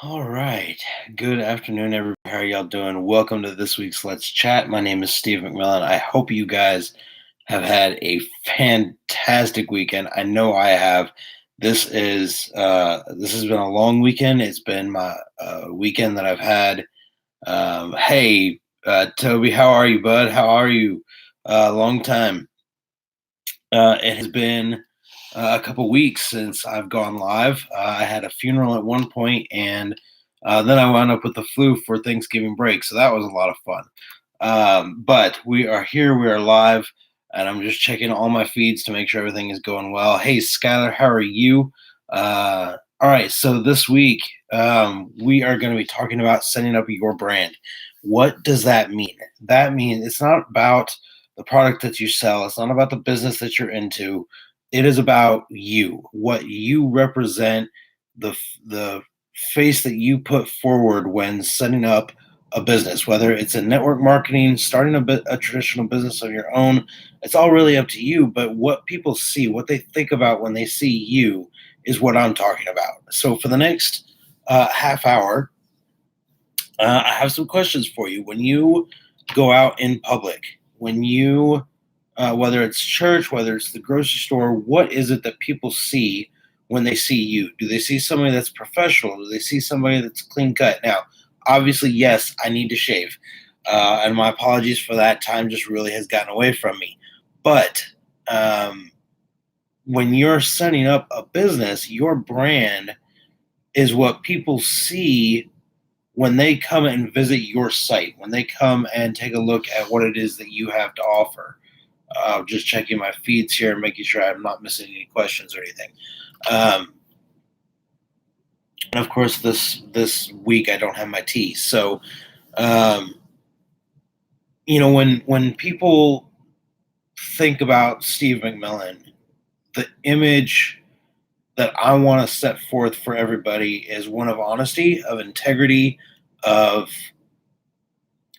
All right. Good afternoon, everybody. How are y'all doing? Welcome to this week's Let's Chat. My name is Steve McMillan. I hope you guys have had a fantastic weekend. I know I have. This has been a long weekend. It's been my weekend that I've had. Hey, Toby, how are you, bud? How are you? Long time. It has been a couple weeks since I've gone live. I had a funeral at one point, and then I wound up with the flu for Thanksgiving break, so that was a lot of fun. But we are here, we are live, and I'm just checking all my feeds to make sure everything is going well. Hey, Skylar, how are you? All right, so this week we are going to be talking about setting up your brand. What does that mean? That means it's not about the product that you sell, it's not about the business that you're into. It is about you, what you represent, the face that you put forward when setting up a business, whether it's in network marketing, starting a traditional business of your own. It's all really up to you. But what people see, what they think about when they see you, is what I'm talking about. So for the next half hour, I have some questions for you. When you go out in public, when you whether it's church, whether it's the grocery store, what is it that people see when they see you? Do they see somebody that's professional? Do they see somebody that's clean cut? Now, obviously, yes, I need to shave. And my apologies for that. Time just really has gotten away from me. But um, when you're setting up a business, your brand is what people see when they come and visit your site, when they come and take a look at what it is that you have to offer. Just checking my feeds here and making sure I'm not missing any questions or anything. Um, and of course, this week I don't have my tea, so um, when people think about Steve McMillan, the image that I want to set forth for everybody is one of honesty, of integrity, of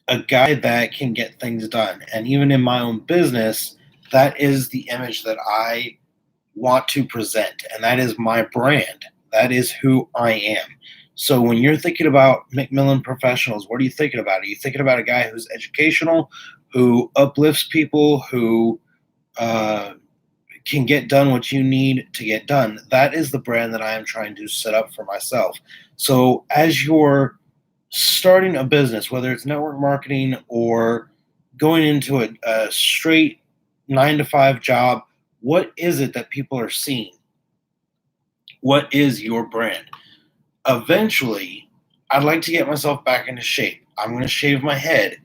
a guy that can get things done. And even in my own business, that is the image that I want to present, and that is my brand. That is who I am. So when you're thinking about McMillan Professionals, what are you thinking about? Are you thinking about a guy who's educational, who uplifts people, who uh, can get done what you need to get done? That is the brand that I am trying to set up for myself. So as you're starting a business, whether it's network marketing or going into a straight 9 to 5 job, what is it that people are seeing? What is your brand? Eventually, I'd like to get myself back into shape. I'm going to shave my head.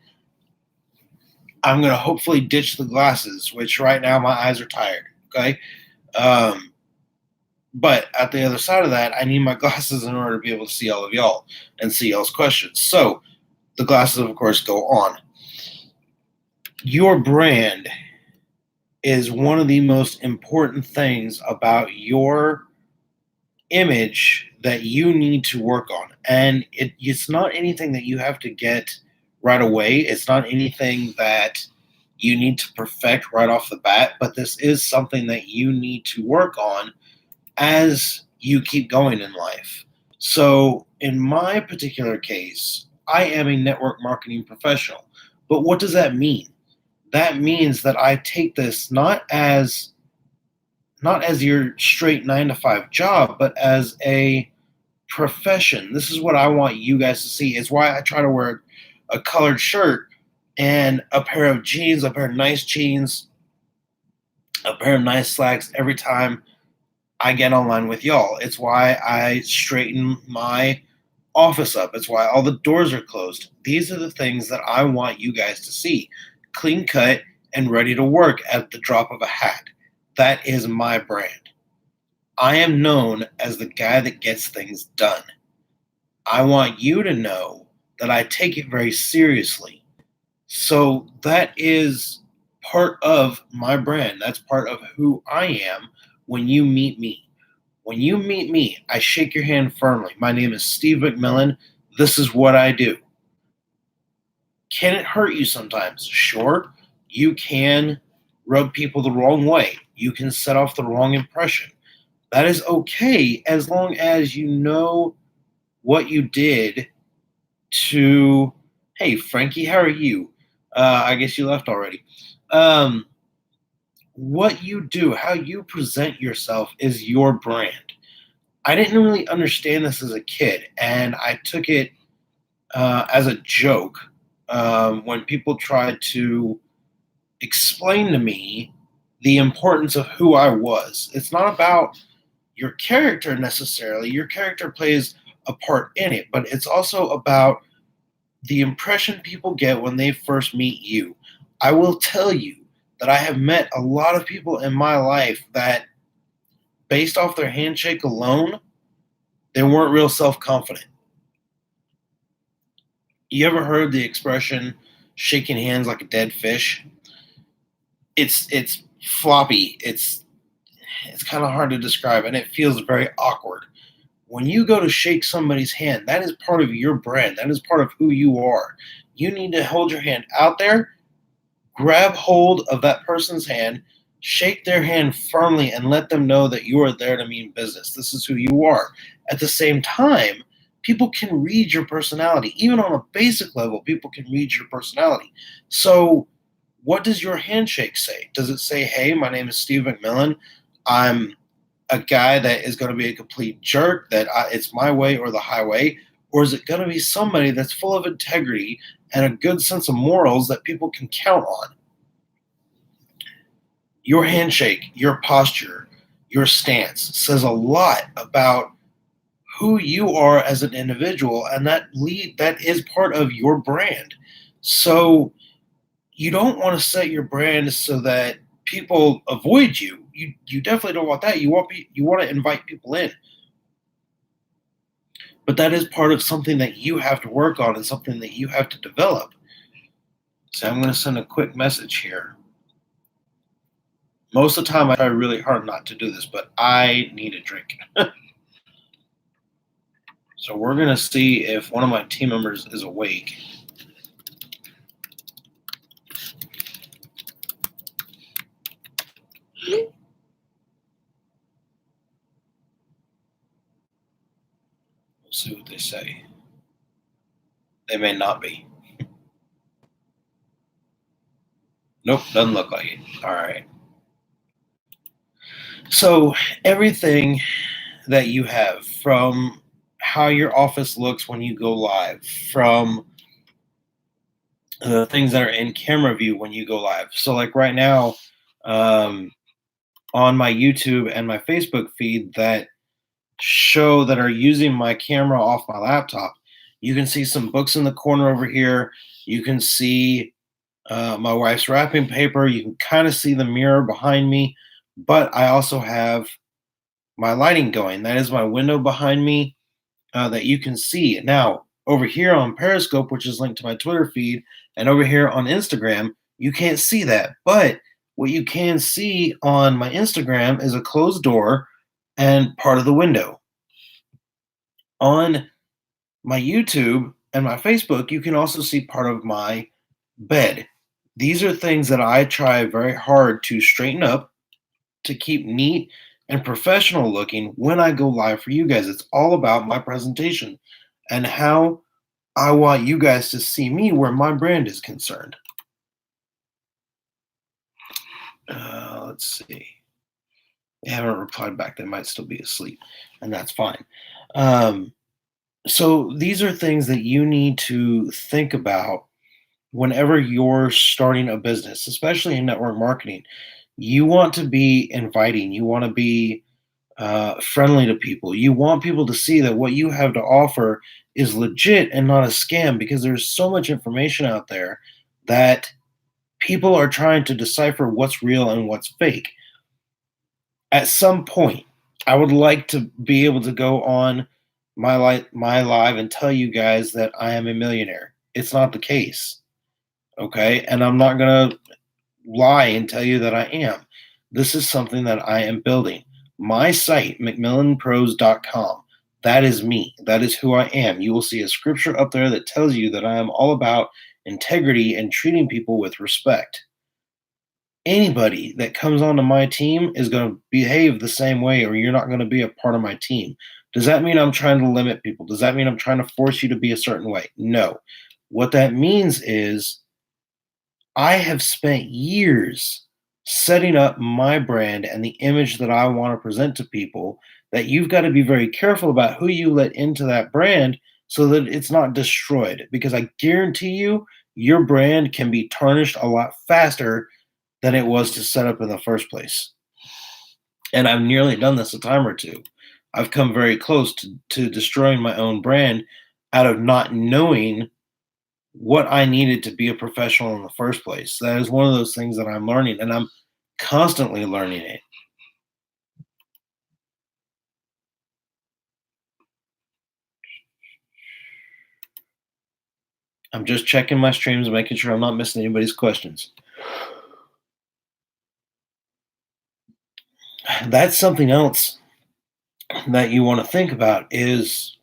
I'm going to hopefully ditch the glasses, which right now my eyes are tired. Okay. Um, but at the other side of that, I need my glasses in order to be able to see all of y'all and see y'all's questions. So the glasses, of course, go on. Your brand is one of the most important things about your image that you need to work on. And it's not anything that you have to get right away. It's not anything that you need to perfect right off the bat, but this is something that you need to work on as you keep going in life. So, in my particular case, I am a network marketing professional. But what does that mean? That means that I take this not as your straight 9 to 5 job, but as a profession. This is what I want you guys to see. It's why I try to wear a colored shirt and a pair of jeans, a pair of nice jeans, a pair of nice slacks every time I get online with y'all. It's why I straighten my office up. It's why all the doors are closed. These are the things that I want you guys to see. Clean cut and ready to work at the drop of a hat. That is my brand. I am known as the guy that gets things done. I want you to know that I take it very seriously. So that is part of my brand. That's part of who I am when you meet me. When you meet me, I shake your hand firmly. My name is Steve McMillan. This is what I do. Can it hurt you sometimes? Sure. You can rub people the wrong way. You can set off the wrong impression. That is okay as long as you know what you did to, hey, Frankie, how are you? I guess you left already. Um, what you do, how you present yourself is your brand. I didn't really understand this as a kid, and I took it as a joke when people tried to explain to me the importance of who I was. It's not about your character necessarily. Your character plays a part in it, but it's also about the impression people get when they first meet you. I will tell you that I have met a lot of people in my life that, based off their handshake alone, they weren't real self confident. You ever heard the expression shaking hands like a dead fish? It's floppy. It's kind of hard to describe, and it feels very awkward. When you go to shake somebody's hand, that is part of your brand. That is part of who you are. You need to hold your hand out there, grab hold of that person's hand, shake their hand firmly, and let them know that you are there to mean business. This is who you are. At the same time, people can read your personality. Even on a basic level, people can read your personality. So, what does your handshake say? Does it say, hey, my name is Steve McMillan? I'm a guy that is going to be a complete jerk, that it's my way or the highway? Or is it going to be somebody that's full of integrity and a good sense of morals that people can count on? Your handshake, your posture, your stance says a lot about who you are as an individual, and that is part of your brand. So you don't want to set your brand so that people avoid you. You definitely don't want that. You want to invite people in. But that is part of something that you have to work on and something that you have to develop. So I'm going to send a quick message here. Most of the time, I try really hard not to do this, but I need a drink. So we're going to see if one of my team members is awake. We'll see what they say. They may not be. Nope, doesn't look like it. All right. So everything that you have, from how your office looks when you go live, from the things that are in camera view when you go live. So like right now, um, on my YouTube and my Facebook feed that are using my camera off my laptop, you can see some books in the corner over here. You can see my wife's wrapping paper. You can kind of see the mirror behind me, but I also have my lighting going. That is my window behind me that you can see. Now, over here on Periscope, which is linked to my Twitter feed, and over here on Instagram, you can't see that. But what you can see on my Instagram is a closed door and part of the window. On my YouTube and my Facebook, you can also see part of my bed. These are things that I try very hard to straighten up, to keep neat and professional looking when I go live for you guys. It's all about my presentation and how I want you guys to see me where my brand is concerned. Let's see. They haven't replied back. They might still be asleep, and that's fine. So these are things that you need to think about whenever you're starting a business, especially in network marketing. You want to be inviting. You want to be friendly to people. You want people to see that what you have to offer is legit and not a scam, because there's so much information out there that people are trying to decipher what's real and what's fake. At some point, I would like to be able to go on my live and tell you guys that I am a millionaire. It's not the case. Okay? And I'm not going to lie and tell you that I am. This is something that I am building. My site, McMillanPros.com, that is me. That is who I am. You will see a scripture up there that tells you that I am all about integrity and treating people with respect. Anybody that comes onto my team is going to behave the same way, or you're not going to be a part of my team. Does that mean I'm trying to limit people? Does that mean I'm trying to force you to be a certain way? No. What that means is I have spent years setting up my brand and the image that I want to present to people, that you've got to be very careful about who you let into that brand so that it's not destroyed. Because I guarantee you, your brand can be tarnished a lot faster than it was to set up in the first place. And I've nearly done this a time or two. I've come very close to destroying my own brand out of not knowing what I needed to be a professional in the first place. That is one of those things that I'm learning, and I'm constantly learning it. I'm just checking my streams, making sure I'm not missing anybody's questions. That's something else that you want to think about is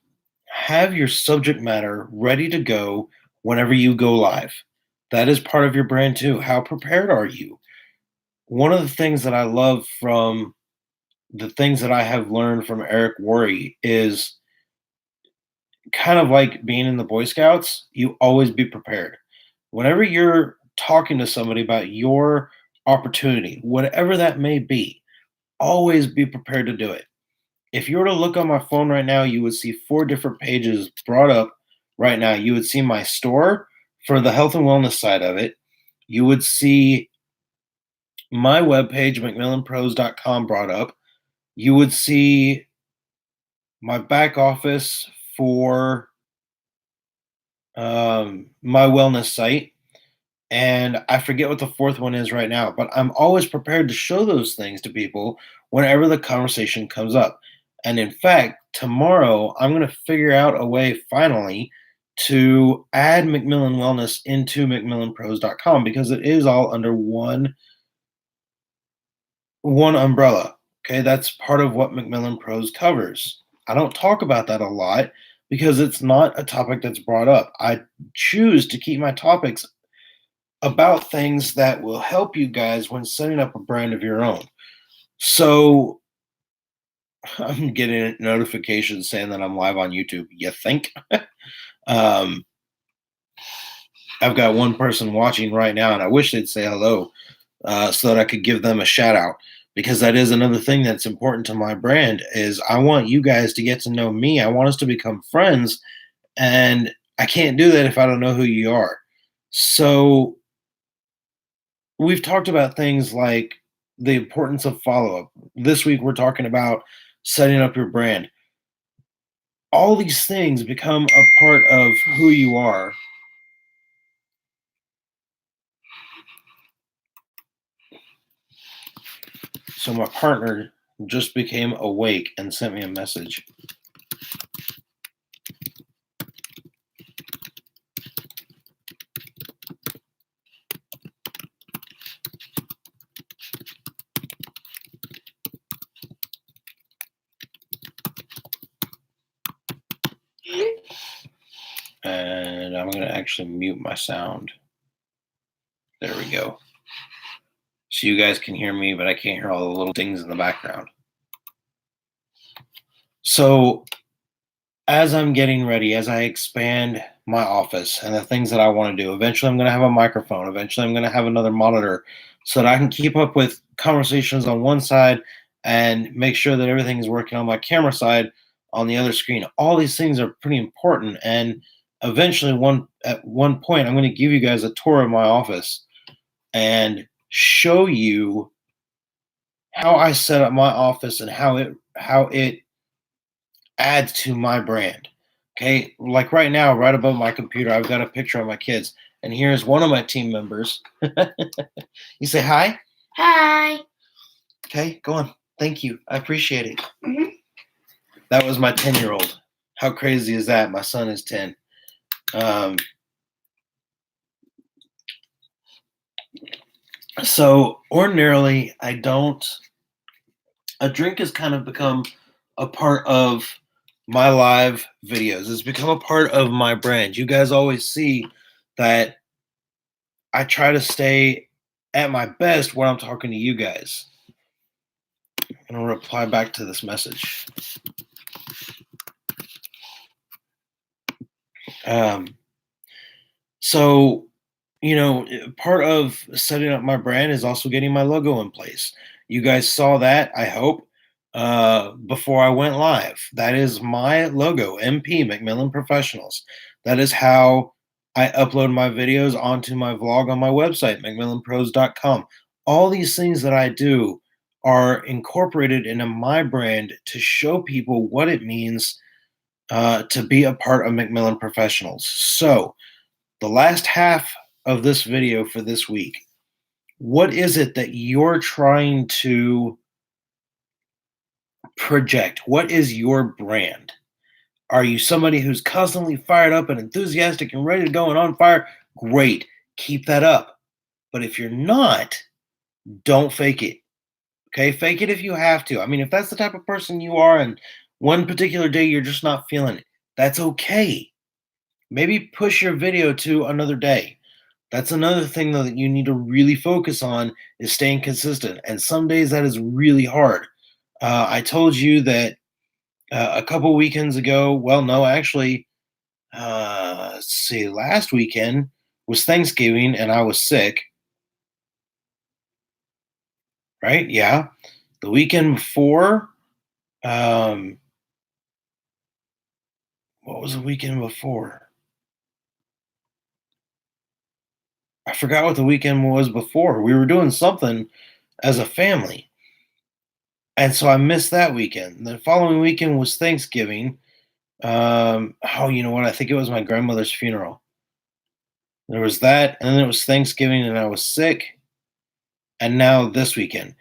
have your subject matter ready to go whenever you go live. That is part of your brand too. How prepared are you? One of the things that I love from the things that I have learned from Eric Worre is kind of like being in the Boy Scouts, you always be prepared. Whenever you're talking to somebody about your opportunity, whatever that may be, always be prepared to do it. If you were to look on my phone right now, you would see 4 different pages brought up right now. You would see my store for the health and wellness side of it. You would see my webpage, McMillanPros.com, brought up. You would see my back office for my wellness site. And I forget what the fourth one is right now, but I'm always prepared to show those things to people whenever the conversation comes up. And in fact, tomorrow I'm going to figure out a way finally to add McMillan Wellness into McMillanPros.com because it is all under one umbrella. Okay, that's part of what McMillan Pros covers. I don't talk about that a lot because it's not a topic that's brought up. I choose to keep my topics about things that will help you guys when setting up a brand of your own. So I'm getting notifications saying that I'm live on YouTube. You think? um, I've got one person watching right now, and I wish they'd say hello so that I could give them a shout out. Because that is another thing that's important to my brand is I want you guys to get to know me. I want us to become friends, and I can't do that if I don't know who you are. So we've talked about things like the importance of follow up. This week, we're talking about setting up your brand. All these things become a part of who you are. So, my partner just became awake and sent me a message. And I'm going to actually mute my sound. There we go. So you guys can hear me, but I can't hear all the little things in the background. So as I'm getting ready, as I expand my office and the things that I want to do, eventually I'm going to have a microphone. Eventually I'm going to have another monitor so that I can keep up with conversations on one side and make sure that everything is working on my camera side on the other screen. All these things are pretty important. And eventually at one point, I'm going to give you guys a tour of my office and show you how I set up my office and how it adds to my brand. Okay, like right now, right above my computer, I've got a picture of my kids, and here's one of my team members. You say hi. Hi. Okay, go on. Thank you. I appreciate it. Mm-hmm. That was my 10-year-old. How crazy is that? My son is 10. So ordinarily, a drink has kind of become a part of my live videos. It's become a part of my brand. You guys always see that I try to stay at my best when I'm talking to you guys. I'm going to reply back to this message. Um, so, part of setting up my brand is also getting my logo in place. You guys saw that, I hope, before I went live. That is my logo, MP McMillan Professionals. That is how I upload my videos onto my vlog on my website, McMillanPros.com. All these things that I do are incorporated into my brand to show people what it means to be a part of McMillan Professionals. So, the last half of this video for this week, what is it that you're trying to project? What is your brand? Are you somebody who's constantly fired up and enthusiastic and ready to go and on fire? Great. Keep that up. But if you're not, don't fake it. Okay? Fake it if you have to. I mean, if that's the type of person you are and one particular day you're just not feeling it, that's okay. Maybe push your video to another day. That's another thing though that you need to really focus on is staying consistent. And some days that is really hard. I told you that a couple weekends ago. Well, no, actually, let's see. Last weekend was Thanksgiving, and I was sick. Right? Yeah. The weekend before, um, what was the weekend before? I forgot what the weekend was before. We were doing something as a family. And so I missed that weekend. The following weekend was Thanksgiving. Oh, you know what? I think it was my grandmother's funeral. There was that, and then it was Thanksgiving, and I was sick. And now this weekend,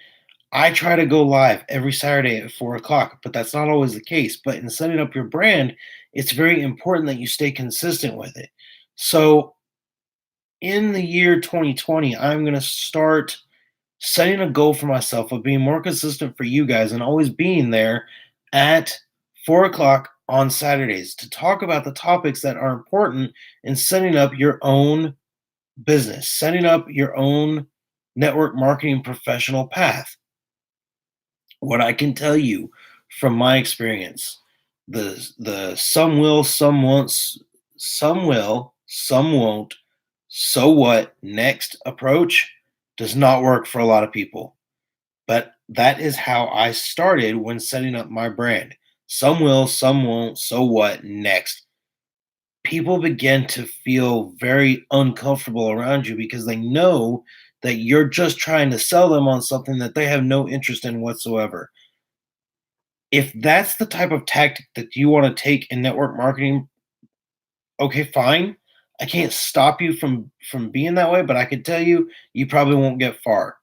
I try to go live every Saturday at 4 o'clock, but that's not always the case. But in setting up your brand, it's very important that you stay consistent with it. So in the year 2020, I'm going to start setting a goal for myself of being more consistent for you guys and always being there at 4 o'clock on Saturdays to talk about the topics that are important in setting up your own business, setting up your own network marketing professional path. What I can tell you from my experience, the some will, some won't, some will, some won't, so what next approach does not work for a lot of people. But that is how I started when setting up my brand. Some will, some won't. So what next? People begin to feel very uncomfortable around you because they know that you're just trying to sell them on something that they have no interest in whatsoever. If that's the type of tactic that you want to take in network marketing, okay, fine. I can't stop you from being that way, but I can tell you you probably won't get far.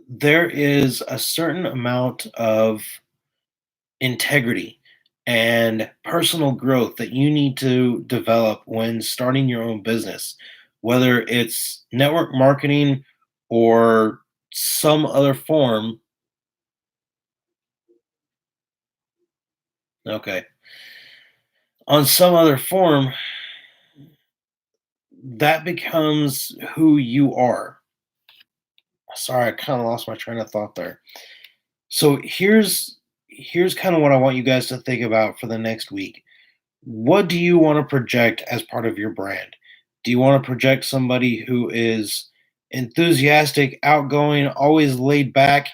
There is a certain amount of integrity and personal growth that you need to develop when starting your own business, whether it's network marketing or some other form. Okay. On some other form, that becomes who you are. Sorry, I kind of lost my train of thought there. So here's kind of what I want you guys to think about for the next week. What do you want to project as part of your brand? Do you want to project somebody who is enthusiastic, outgoing, always laid back,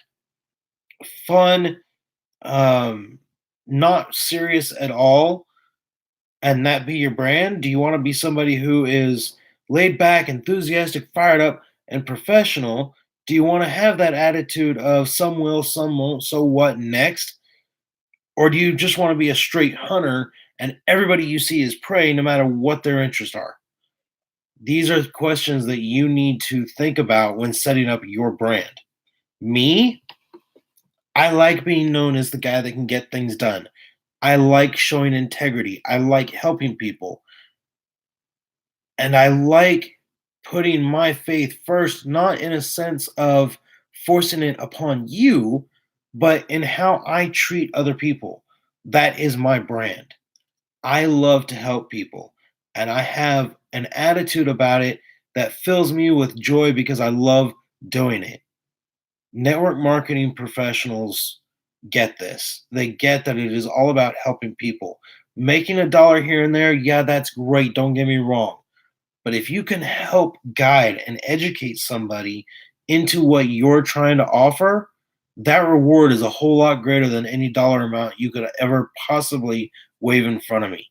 fun, um, not serious at all, and that be your brand? Do you want to be somebody who is laid back, enthusiastic, fired up, and professional? Do you want to have that attitude of some will, some won't, so what next? Or do you just want to be a straight hunter and everybody you see is prey no matter what their interests are? These are questions that you need to think about when setting up your brand. Me, I like being known as the guy that can get things done. I like showing integrity. I like helping people. And I like putting my faith first, not in a sense of forcing it upon you, but in how I treat other people. That is my brand. I love to help people, and I have an attitude about it that fills me with joy because I love doing it. Network marketing professionals get this. They get that it is all about helping people. Making a dollar here and there, yeah, that's great. Don't get me wrong. But if you can help guide and educate somebody into what you're trying to offer, that reward is a whole lot greater than any dollar amount you could ever possibly wave in front of me.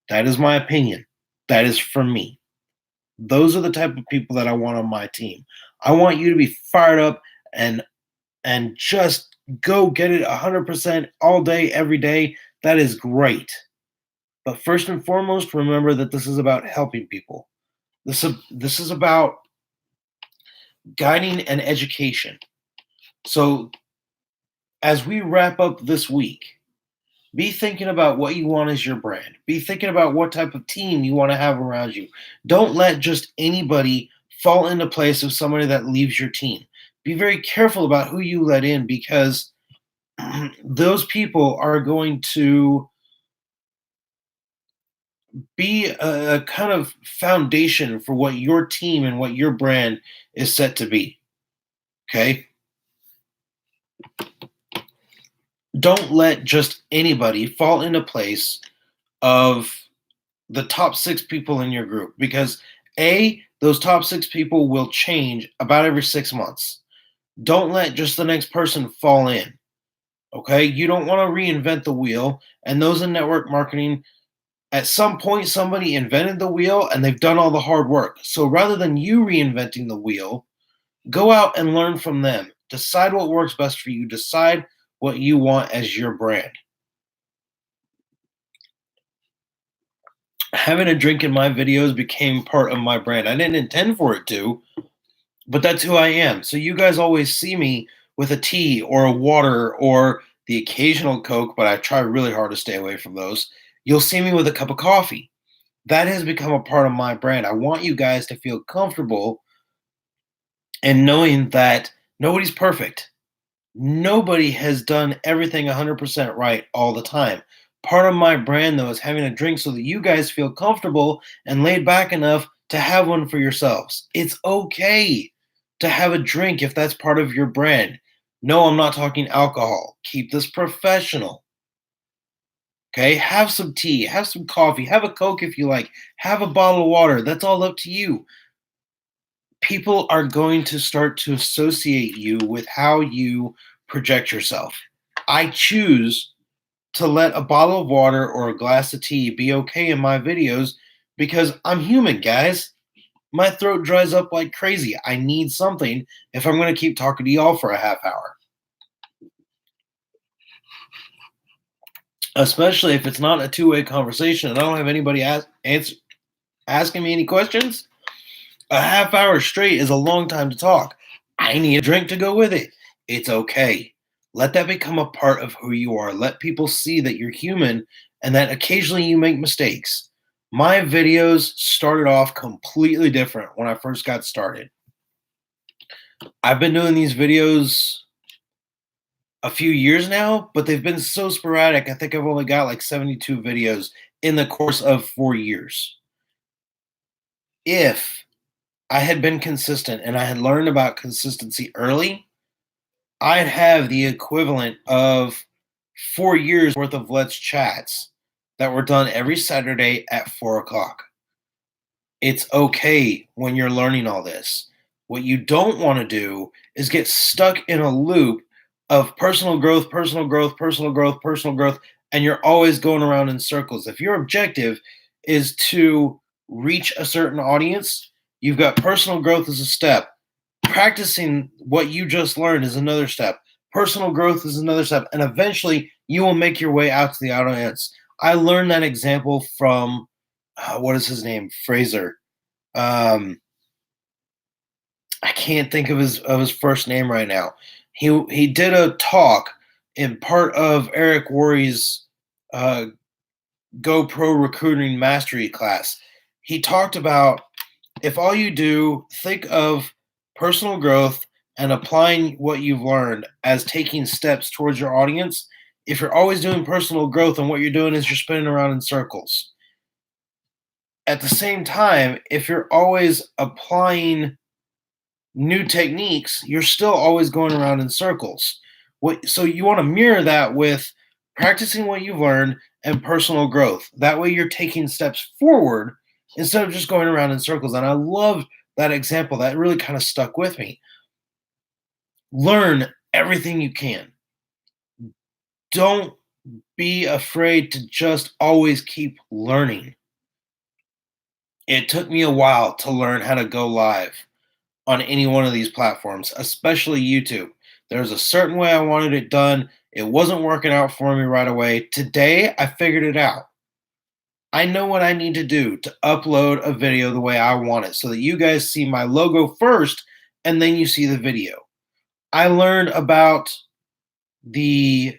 That is my opinion. That is for me. Those are the type of people that I want on my team. I want you to be fired up and just go get it 100% all day every day. That is great. But first and foremost, remember that this is about helping people. This is about guiding and education. So as we wrap up this week, be thinking about what you want as your brand. Be thinking about what type of team you want to have around you. Don't let just anybody fall into place of somebody that leaves your team. Be very careful about who you let in, because those people are going to be a kind of foundation for what your team and what your brand is set to be. Okay? Don't let just anybody fall into place of the top 6 people in your group, because those top 6 people will change about every 6 months. Don't let just the next person fall in. Okay? You don't want to reinvent the wheel. And those in network marketing, at some point, somebody invented the wheel and they've done all the hard work. So rather than you reinventing the wheel, go out and learn from them. Decide what works best for you. Decide what you want as your brand. Having a drink in my videos became part of my brand. I didn't intend for it to, but that's who I am. So you guys always see me with a tea or a water or the occasional Coke, but I try really hard to stay away from those. You'll see me with a cup of coffee. That has become a part of my brand. I want you guys to feel comfortable and knowing that nobody's perfect. Nobody has done everything 100% right all the time. Part of my brand, though, is having a drink so that you guys feel comfortable and laid back enough to have one for yourselves. It's okay to have a drink if that's part of your brand. No, I'm not talking alcohol. Keep this professional. Okay? Have some tea, have some coffee, have a Coke if you like, have a bottle of water. That's all up to you. People are going to start to associate you with how you project yourself. I choose to let a bottle of water or a glass of tea be okay in my videos because I'm human, guys. My throat dries up like crazy. I need something if I'm going to keep talking to y'all for a half hour. Especially if it's not a two-way conversation and I don't have anybody asking me any questions. A half hour straight is a long time to talk. I need a drink to go with it. It's okay. Let that become a part of who you are. Let people see that you're human and that occasionally you make mistakes. My videos started off completely different when I first got started. I've been doing these videos a few years now, but they've been so sporadic. I think I've only got like 72 videos in the course of 4 years. If I had been consistent and I had learned about consistency early, I'd have the equivalent of 4 years worth of Let's Chats that were done every Saturday at 4 o'clock. It's okay when you're learning all this. What you don't want to do is get stuck in a loop of personal growth, personal growth, personal growth, personal growth, and you're always going around in circles. If your objective is to reach a certain audience, you've got personal growth as a step. Practicing what you just learned is another step. Personal growth is another step. And eventually you will make your way out to the audience. I learned that example from, what is his name? Fraser. Um, I can't think of his first name right now. He did a talk in part of Eric Worre's uh, GoPro Recruiting Mastery class. He talked about, if all you do, think of personal growth and applying what you've learned as taking steps towards your audience. If you're always doing personal growth and what you're doing is you're spinning around in circles. At the same time, if you're always applying new techniques, you're still always going around in circles. So you want to mirror that with practicing what you've learned and personal growth. That way you're taking steps forward instead of just going around in circles. And I love that example. That really kind of stuck with me. Learn everything you can. Don't be afraid to just always keep learning. It took me a while to learn how to go live on any one of these platforms, especially YouTube. There's a certain way I wanted it done. It wasn't working out for me right away. Today, I figured it out. I know what I need to do to upload a video the way I want it so that you guys see my logo first and then you see the video. I learned about the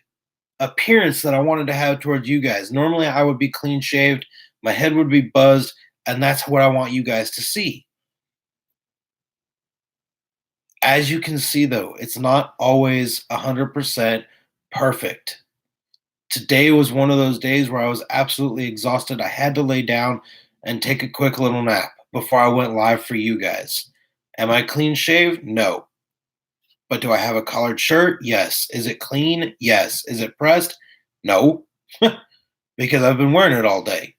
appearance that I wanted to have towards you guys. Normally, I would be clean shaved, my head would be buzzed, and that's what I want you guys to see. As you can see, though, it's not always 100% perfect. Today was one of those days where I was absolutely exhausted. I had to lay down and take a quick little nap before I went live for you guys. Am I clean shaved? No. But do I have a collared shirt? Yes. Is it clean? Yes. Is it pressed? No. Because I've been wearing it all day.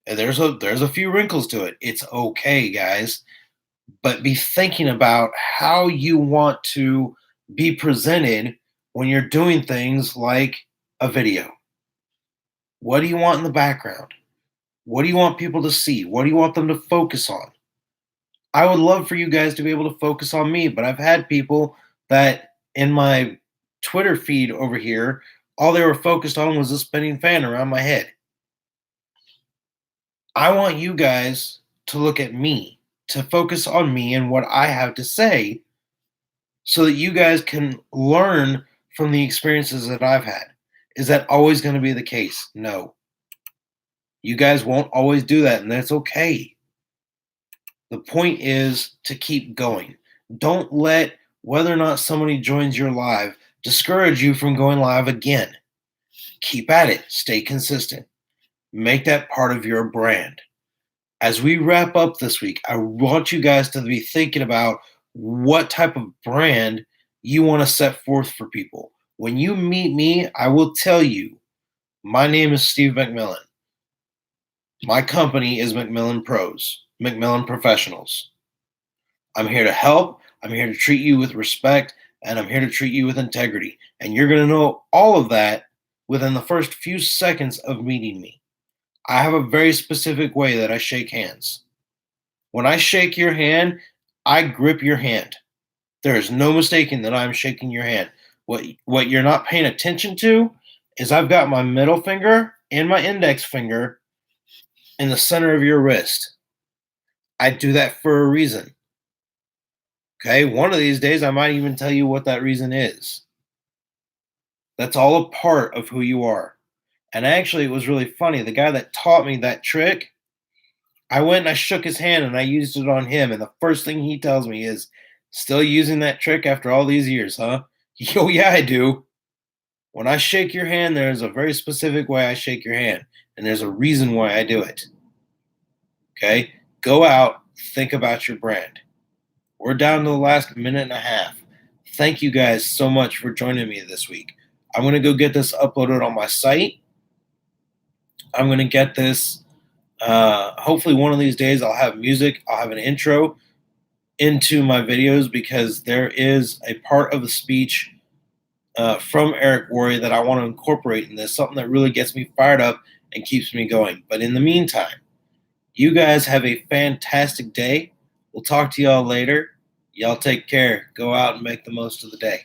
And there's a few wrinkles to it. It's okay, guys. But be thinking about how you want to be presented when you're doing things like a video. What do you want in the background? What do you want people to see? What do you want them to focus on? I would love for you guys to be able to focus on me, but I've had people that in my Twitter feed over here, all they were focused on was a spinning fan around my head. I want you guys to look at me, to focus on me and what I have to say so that you guys can learn from the experiences that I've had. Is that always going to be the case? No. You guys won't always do that, and that's okay. The point is to keep going. Don't let whether or not somebody joins your live discourage you from going live again. Keep at it. Stay consistent. Make that part of your brand. As we wrap up this week, I want you guys to be thinking about what type of brand you want to set forth for people. When you meet me, I will tell you, my name is Steve McMillan. My company is McMillan Pros, McMillan Professionals. I'm here to help. I'm here to treat you with respect, and I'm here to treat you with integrity. And you're going to know all of that within the first few seconds of meeting me. I have a very specific way that I shake hands. When I shake your hand, I grip your hand. There is no mistaking that I'm shaking your hand. What you're not paying attention to is I've got my middle finger and my index finger in the center of your wrist. I do that for a reason. Okay, one of these days I might even tell you what that reason is. That's all a part of who you are. And actually, it was really funny. The guy that taught me that trick, I went and I shook his hand and I used it on him. And the first thing he tells me is, still using that trick after all these years, huh? Oh, yeah, I do. When I shake your hand, there's a very specific way I shake your hand. And there's a reason why I do it. Okay? Go out, think about your brand. We're down to the last minute and a half. Thank you guys so much for joining me this week. I'm going to go get this uploaded on my site. I'm going to get this, hopefully one of these days I'll have music, I'll have an intro into my videos because there is a part of the speech from Eric Worre that I want to incorporate in this, something that really gets me fired up and keeps me going. But in the meantime, you guys have a fantastic day. We'll talk to y'all later. Y'all take care. Go out and make the most of the day.